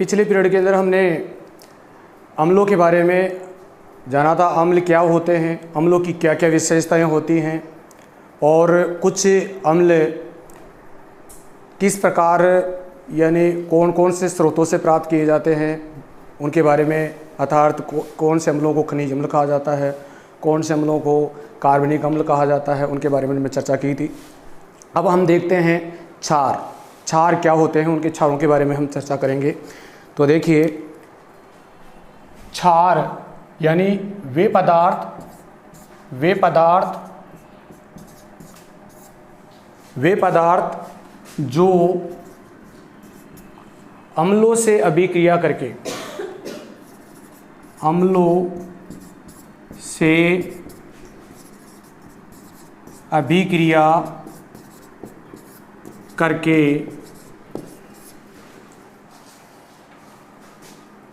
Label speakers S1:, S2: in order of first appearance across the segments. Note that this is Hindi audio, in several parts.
S1: पिछले पीरियड के अंदर हमने अम्लों के बारे में जाना था। अम्ल क्या होते हैं, अम्लों की क्या क्या विशेषताएं होती हैं और कुछ अम्ल किस प्रकार यानी कौन कौन से स्रोतों से प्राप्त किए जाते हैं उनके बारे में, अर्थात कौन से अम्लों को खनिज अम्ल कहा जाता है, कौन से अम्लों को कार्बनिक अम्ल कहा जाता है, उनके बारे में मैं चर्चा की थी। अब हम देखते हैं क्षार क्या होते हैं, उनके क्षारों के बारे में हम चर्चा करेंगे। तो देखिए, क्षार यानी वे पदार्थ जो अम्लों से अभिक्रिया करके अपने समस्त गुण नष्ट कर लेते हैं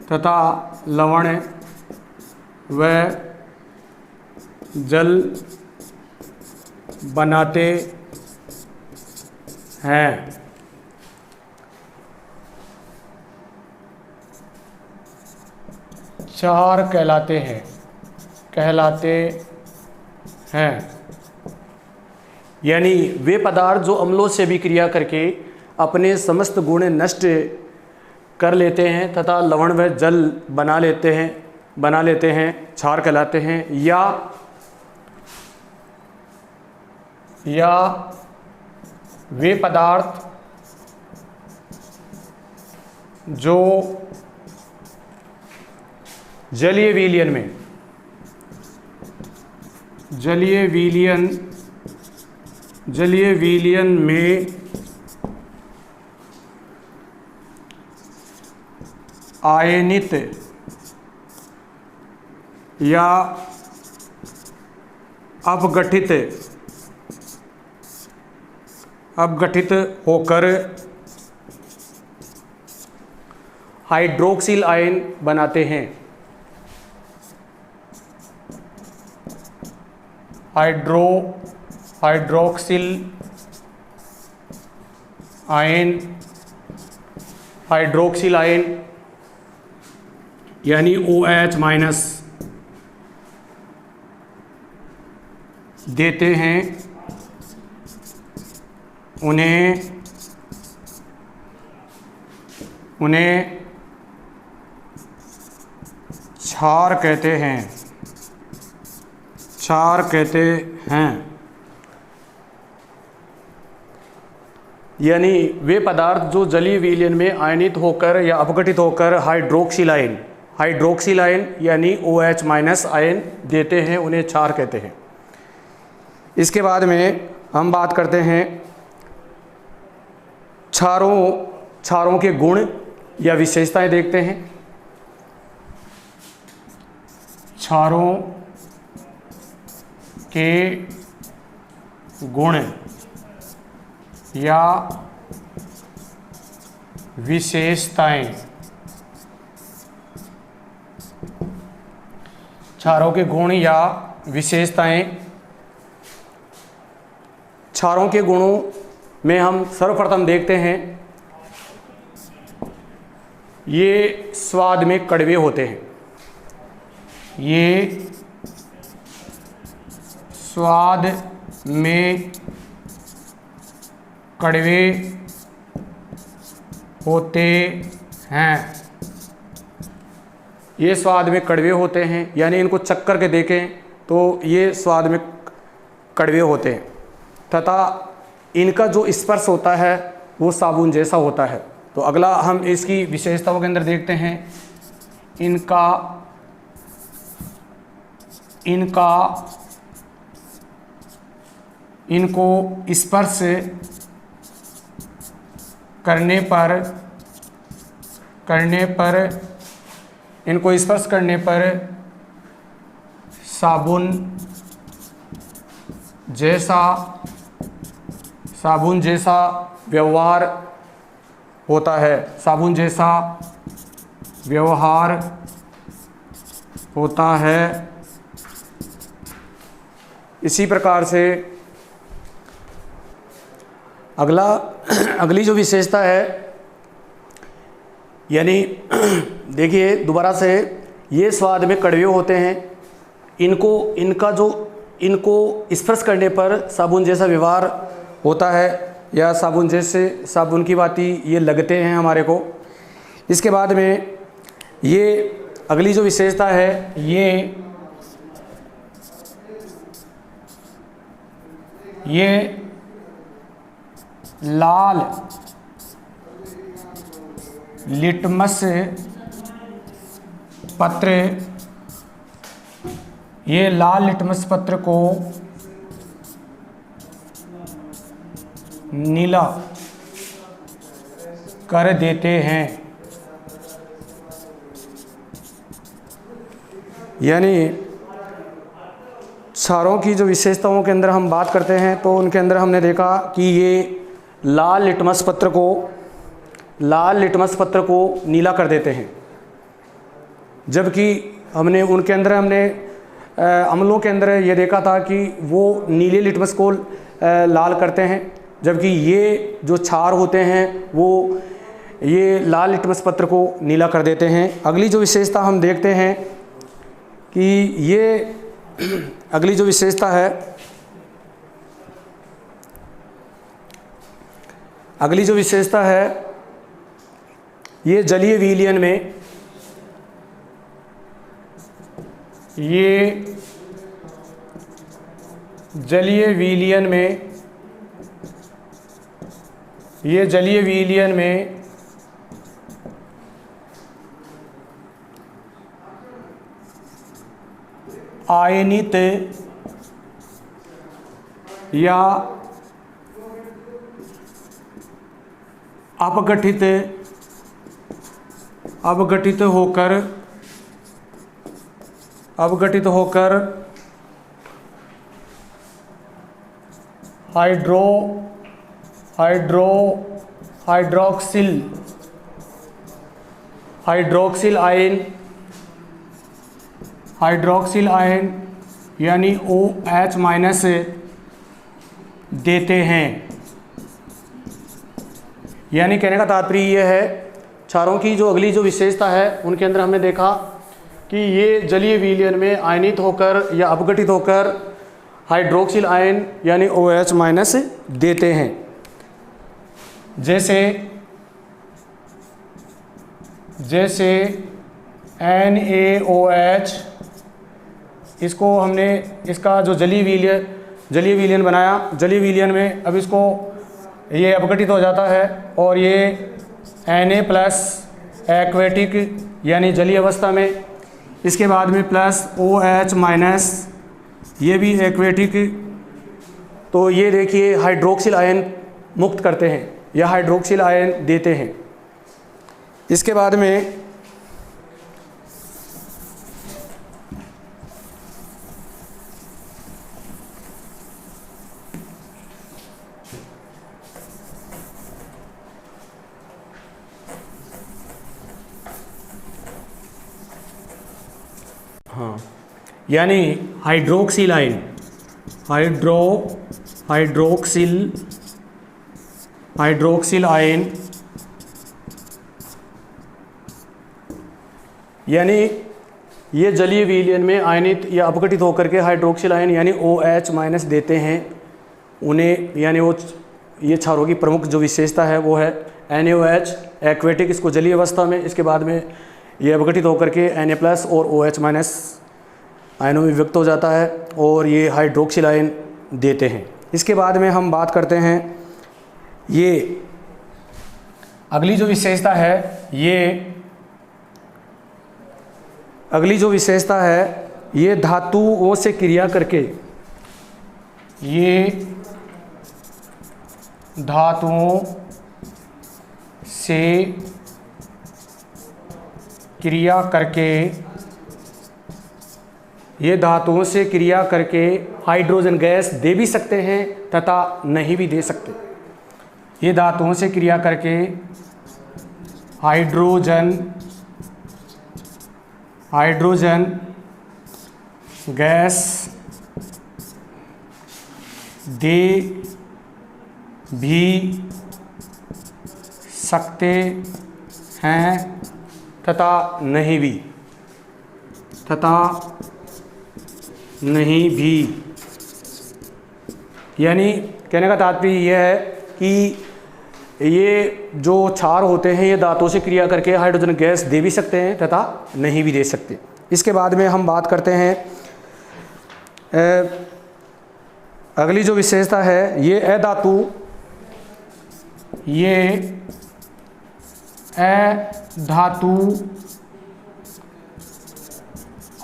S1: तथा लवण व जल बनाते हैं क्षार कहलाते हैं। यानी वे पदार्थ जो अम्लों से अभिक्रिया करके अपने समस्त गुण नष्ट कर लेते हैं तथा लवण व जल बना लेते हैं, क्षार कहलाते हैं। या वे पदार्थ जो जलीय विलयन में आयनित या अपघटित होकर हाइड्रोक्सिल आयन बनाते हैं। हाइड्रोक्सिल आयन यानी OH- देते हैं। उन्हें क्षार कहते हैं। यानी वे पदार्थ जो जलीय विलयन में आयनित होकर या अपघटित होकर हाइड्रोक्सिल आयन यानी OH- आयन देते हैं, उन्हें क्षार कहते हैं। इसके बाद में हम बात करते हैं क्षारों के गुण या विशेषताएं देखते हैं। क्षारों के गुण या विशेषताएं। क्षारों के गुण या विशेषताएं। क्षारों के गुणों में हम सर्वप्रथम देखते हैं, ये स्वाद में कड़वे होते हैं। ये स्वाद में कड़वे होते हैं, यानी इनको चख कर के देखें तो ये स्वाद में कड़वे होते हैं तथा इनका जो स्पर्श होता है वो साबुन जैसा होता है। तो अगला हम इसकी विशेषताओं के अंदर देखते हैं, इनको स्पर्श करने पर इनको स्पर्श करने पर साबुन जैसा व्यवहार होता है, साबुन जैसा व्यवहार होता है। इसी प्रकार से अगली जो विशेषता है, यानी देखिए दोबारा से, ये स्वाद में कड़वे होते हैं, इनको स्पर्श करने पर साबुन जैसा व्यवहार होता है, या साबुन की भांति ये लगते हैं हमारे को। इसके बाद में ये अगली जो विशेषता है, ये लाल लिटमस पत्र को नीला कर देते हैं। यानी क्षारों की जो विशेषताओं के अंदर हम बात करते हैं, तो उनके अंदर हमने देखा कि ये लाल लिटमस पत्र को नीला कर देते हैं, जबकि हमने अम्लों के अंदर ये देखा था कि वो नीले लिटमस को लाल करते हैं, जबकि ये जो क्षार होते हैं वो ये लाल लिटमस पत्र को नीला कर देते हैं। अगली जो विशेषता हम देखते हैं कि ये अगली जो विशेषता है, ये जलीय विलयन में, आयनित या अपघटित होकर हाइड्रोक्सिल आयन यानी OH- देते हैं। यानी कहने का तात्पर्य ये है, क्षारों की जो अगली जो विशेषता है उनके अंदर हमने देखा कि ये जलीय विलयन में आयनित होकर या अपघटित होकर हाइड्रोक्सिल आयन यानी OH- देते हैं। जैसे NaOH, इसको हमने इसका जो जलीय विलयन बनाया, जलीय विलयन में अब इसको ये अपघटित हो जाता है और ये Na+ एक्वेटिक यानी जलीय अवस्था में, इसके बाद में प्लस OH- ये भी एक्वेटिक, तो ये देखिए हाइड्रोक्सिल आयन मुक्त करते हैं या हाइड्रोक्सिल आयन देते हैं। इसके बाद में यानी हाइड्रोक्सिल आयन, हाइड्रोक्सिल आयन यानी ये जलीय विलयन में आयनित या अपघटित होकर के हाइड्रोक्सिल आयन यानी OH- देते हैं उन्हें। यानी ये क्षारों की प्रमुख जो विशेषता है वो है NaOH एक्वेटिक, इसको जलीय अवस्था में, इसके बाद में ये अपघटित होकर के Na+ और OH- आयनों में व्यक्त हो जाता है और ये हाइड्रोक्सिल आयन देते हैं। इसके बाद में हम बात करते हैं, ये अगली जो विशेषता है, ये धातुओं से क्रिया करके, ये धातुओं से क्रिया करके, ये धातुओं से क्रिया करके हाइड्रोजन गैस दे भी सकते हैं तथा नहीं भी दे सकते। ये धातुओं से क्रिया करके हाइड्रोजन गैस दे भी सकते हैं तथा नहीं भी यानी कहने का तात्पर्य यह है कि ये जो क्षार होते हैं ये धातुओं से क्रिया करके हाइड्रोजन गैस दे भी सकते हैं तथा नहीं भी दे सकते। इसके बाद में हम बात करते हैं अगली जो विशेषता है, ये अधातु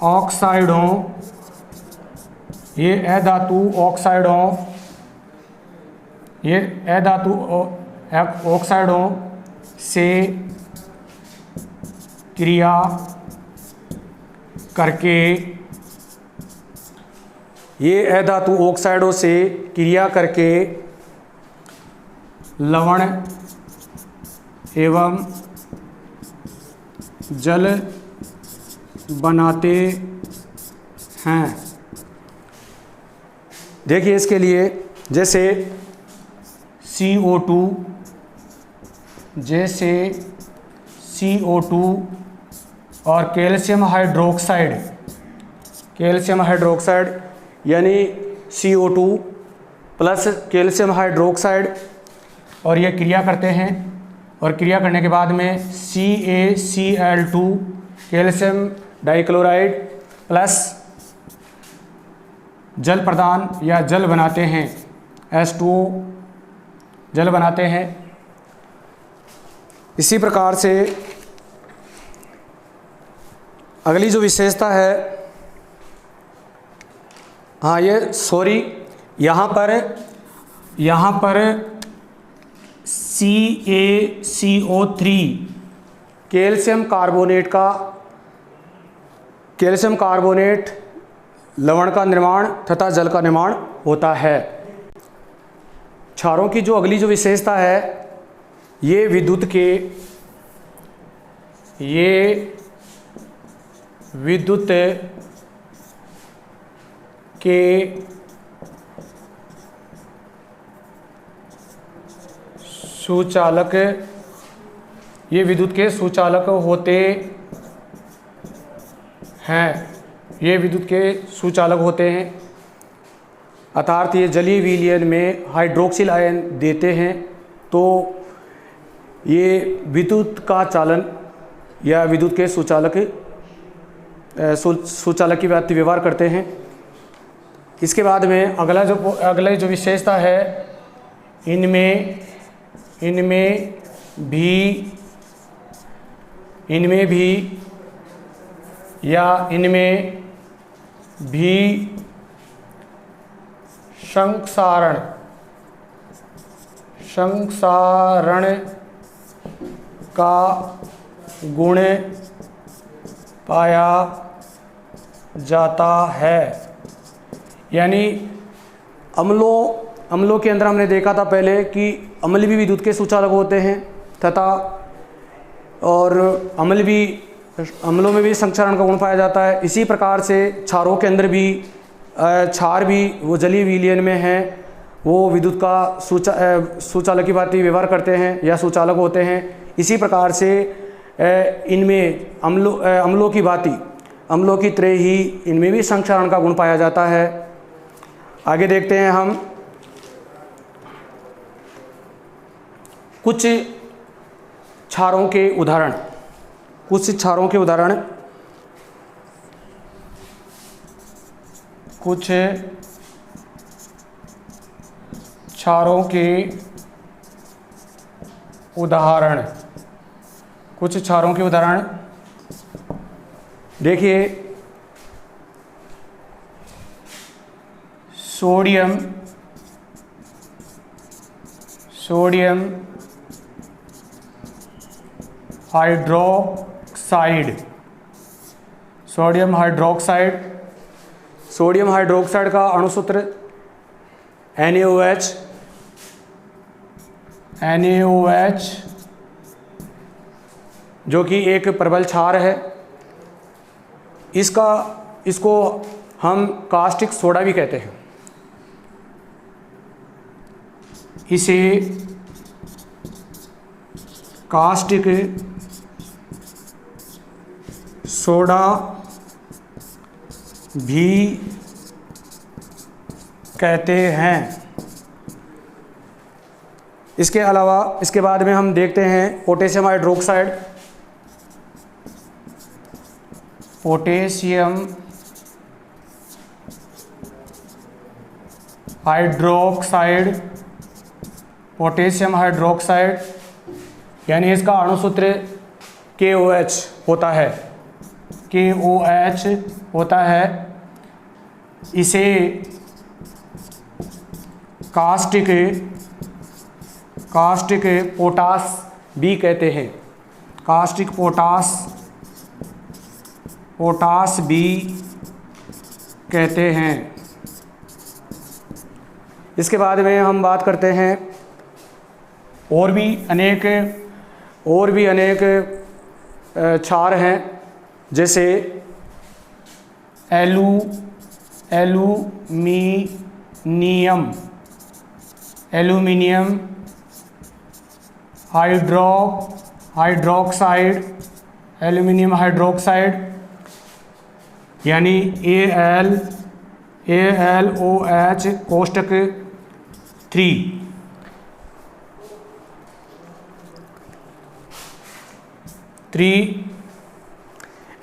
S1: ऑक्साइडों से क्रिया करके, ये अधातु ऑक्साइडों से क्रिया करके लवण एवं जल बनाते हैं। देखिए इसके लिए जैसे CO2 और कैल्शियम हाइड्रोक्साइड यानी CO2 प्लस कैल्शियम हाइड्रोक्साइड, और ये क्रिया करते हैं और क्रिया करने के बाद में CaCl2 कैल्शियम डाइक्लोराइड प्लस जल प्रदान या जल बनाते हैं, H2O जल बनाते हैं। इसी प्रकार से अगली जो विशेषता है, हाँ ये सॉरी यहाँ पर CaCO3 कैल्शियम कार्बोनेट लवण का निर्माण तथा जल का निर्माण होता है। क्षारों की जो अगली जो विशेषता है, ये विद्युत के सुचालक होते हैं। अर्थात ये जलीय विलयन में हाइड्रोक्सिल आयन देते हैं, तो ये विद्युत का चालन या विद्युत के सुचालक की व्यवहार करते हैं। इसके बाद में अगला जो विशेषता है, इनमें भी संक्षारण का गुण पाया जाता है। यानी अम्लों के अंदर हमने देखा था पहले कि अम्ल भी विद्युत के सुचालक होते हैं तथा और अम्लों में भी संक्षारण का गुण पाया जाता है। इसी प्रकार से क्षारों के अंदर भी क्षार भी वो जलीय विलयन में हैं, वो विद्युत का सुचालक की भांति व्यवहार करते हैं या सुचालक होते हैं। इसी प्रकार से इनमें अम्लों की भांति अम्लों की तरह ही इनमें भी संक्षारण का गुण पाया जाता है। आगे देखते हैं हम कुछ क्षारों के उदाहरण। कुछ क्षारों के उदाहरण देखिए, sodium hydroxide, sodium hydroxide. Sodium hydroxide का अणुसूत्र NaOH, NaOH जो कि एक प्रबल क्षार है। इसको हम कास्टिक सोडा भी कहते हैं। इसे कास्टिक सोडा भी कहते हैं। इसके अलावा इसके बाद में हम देखते हैं potassium hydroxide. Potassium hydroxide, potassium hydroxide यानी इसका अणुसूत्र KOH होता है, KOH होता है। इसे कास्टिक पोटास भी कहते हैं। कास्टिक पोटास भी कहते हैं। इसके बाद में हम बात करते हैं और भी अनेक क्षार हैं, जैसे एल्यूमिनियम हाइड्रोक्साइड, एल्यूमिनियम हाइड्रोक्साइड यानी AlOH कोष्टक 3।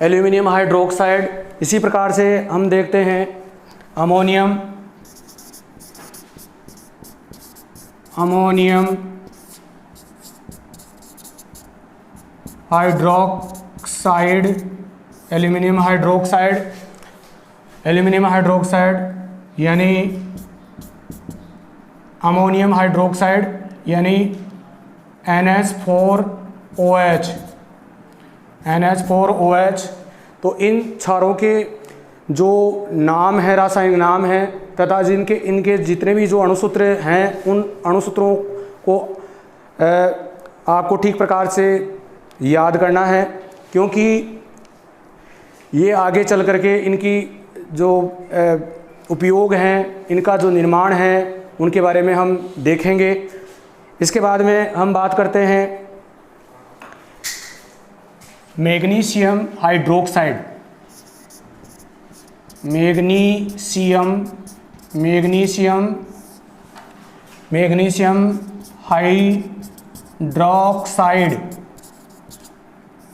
S1: Aluminium hydroxide. इसी प्रकार से हम देखते हैं अमोनियम हाइड्रोक्साइड, एल्यूमिनियम हाइड्रोक्साइड यानी अमोनियम हाइड्रोक्साइड यानी NH4OH। तो इन क्षारों के जो नाम है, रासायनिक नाम है तथा इनके जितने भी जो अणुसूत्र हैं, उन अणुसूत्रों को आपको ठीक प्रकार से याद करना है, क्योंकि ये आगे चल करके इनकी जो उपयोग हैं, इनका जो निर्माण है, उनके बारे में हम देखेंगे। इसके बाद में हम बात करते हैं मैग्नीशियम हाइड्रोक्साइड।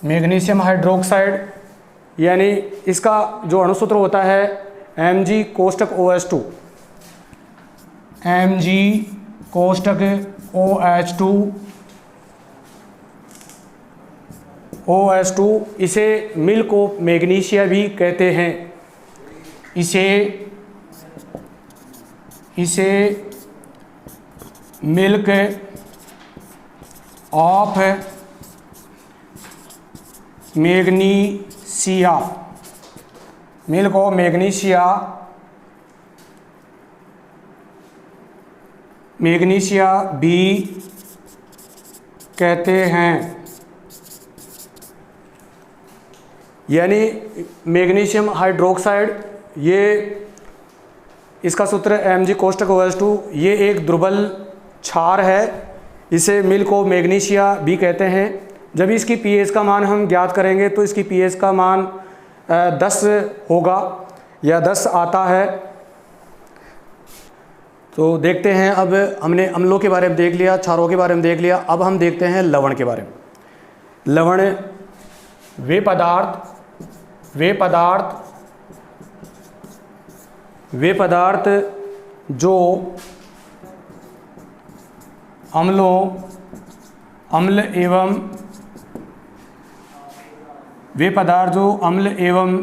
S1: मैग्नीशियम हाइड्रोक्साइड यानी इसका जो अणुसूत्र होता है Mg कोष्टक OH2, Mg कोष्टक OH2। इसे मिल्क ऑफ मैग्नीशिया भी कहते हैं। इसे मिल्क ऑफ मैग्नीशिया भी कहते हैं। यानी मैग्नीशियम हाइड्रोक्साइड, ये इसका सूत्र Mg कोष्टक OH2, ये एक दुर्बल क्षार है। इसे मिल्क ऑफ मैग्नीशिया भी कहते हैं। जब इसकी pH का मान हम ज्ञात करेंगे तो इसकी pH का मान 10 होगा या 10 आता है। तो देखते हैं, अब हमने अम्लों के बारे में देख लिया, क्षारों के बारे में देख लिया। अब हम देखते हैं लवण के बारे में। लवण वे पदार्थ जो अम्ल एवं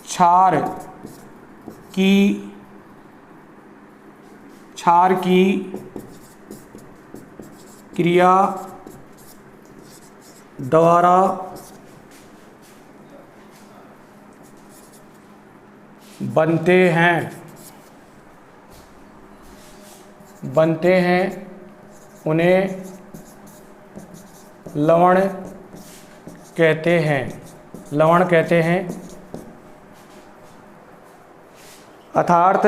S1: क्षार की क्रिया द्वारा बनते हैं उन्हें लवण कहते हैं। अर्थात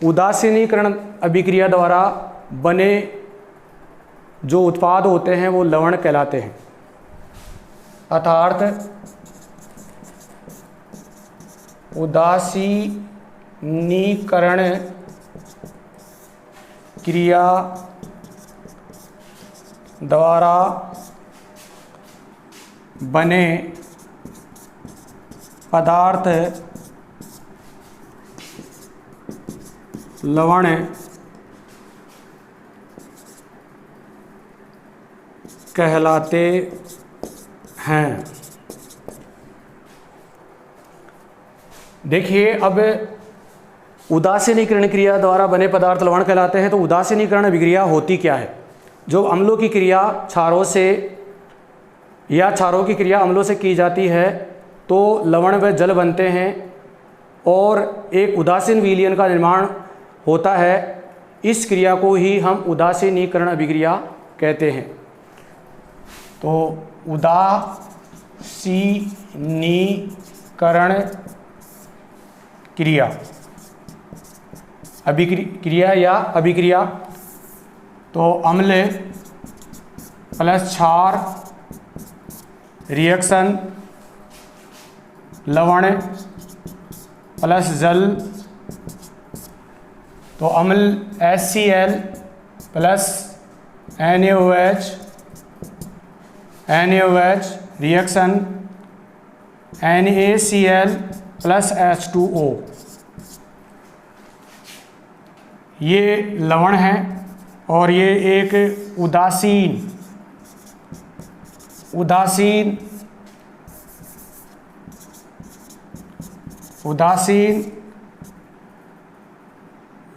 S1: उदासीनीकरण अभिक्रिया द्वारा बने जो उत्पाद होते हैं वो लवण कहलाते हैं। अर्थात उदासीनीकरण क्रिया द्वारा बने पदार्थ लवण कहलाते हैं। देखिए, अब उदासीनीकरण क्रिया द्वारा बने पदार्थ लवण कहलाते हैं, तो उदासीनीकरण अभिक्रिया होती क्या है? जो अम्लों की क्रिया क्षारों से या क्षारों की क्रिया अम्लों से की जाती है तो लवण व जल बनते हैं और एक उदासीन विलयन का निर्माण होता है। इस क्रिया को ही हम उदासीनीकरण अभिक्रिया कहते हैं। तो उदासीनीकरण क्रिया क्रिया या अभिक्रिया, तो अम्ल प्लस क्षार रिएक्शन लवण प्लस जल, तो अम्ल HCl plus NaOH reaction NaCl plus H2O, ये लवण है और ये एक उदासीन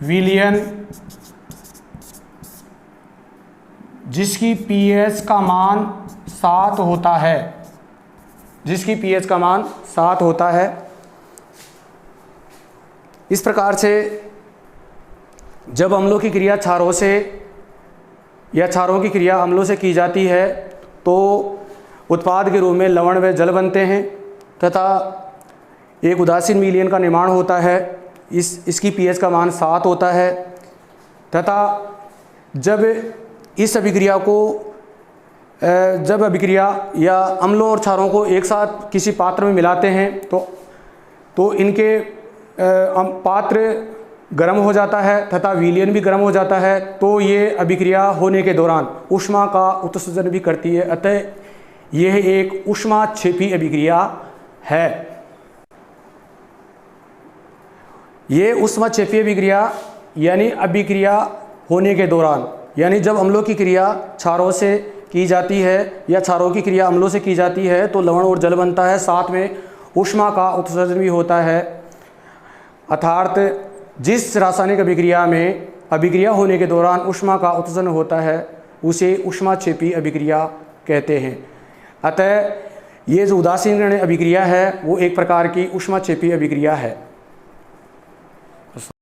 S1: विलयन जिसकी pH का मान 7 होता है। इस प्रकार से जब अम्लों की क्रिया क्षारों से या क्षारों की क्रिया अम्लों से की जाती है तो उत्पाद के रूप में लवण व जल बनते हैं तथा एक उदासीन विलयन का निर्माण होता है। इसकी pH का मान 7 होता है तथा जब इस अभिक्रिया या अम्लों और क्षारों को एक साथ किसी पात्र में मिलाते हैं तो इनके पात्र गर्म हो जाता है तथा विलयन भी गर्म हो जाता है, तो ये अभिक्रिया होने के दौरान ऊष्मा का उत्सर्जन भी करती है। अतः यह एक ऊष्माक्षेपी अभिक्रिया है। ये ऊष्माक्षेपी अभिक्रिया यानी अभिक्रिया होने के दौरान, यानी जब अम्लों की क्रिया क्षारों से की जाती है या क्षारों की क्रिया अम्लों से की जाती है तो लवण और जल बनता है, साथ में ऊष्मा का उत्सर्जन भी होता है। अर्थात जिस रासायनिक अभिक्रिया में अभिक्रिया होने के दौरान ऊष्मा का उत्सर्जन होता है उसे ऊष्माक्षेपी अभिक्रिया कहते हैं। अतः ये जो उदासीनीकरण अभिक्रिया है वो एक प्रकार की ऊष्माक्षेपी अभिक्रिया है।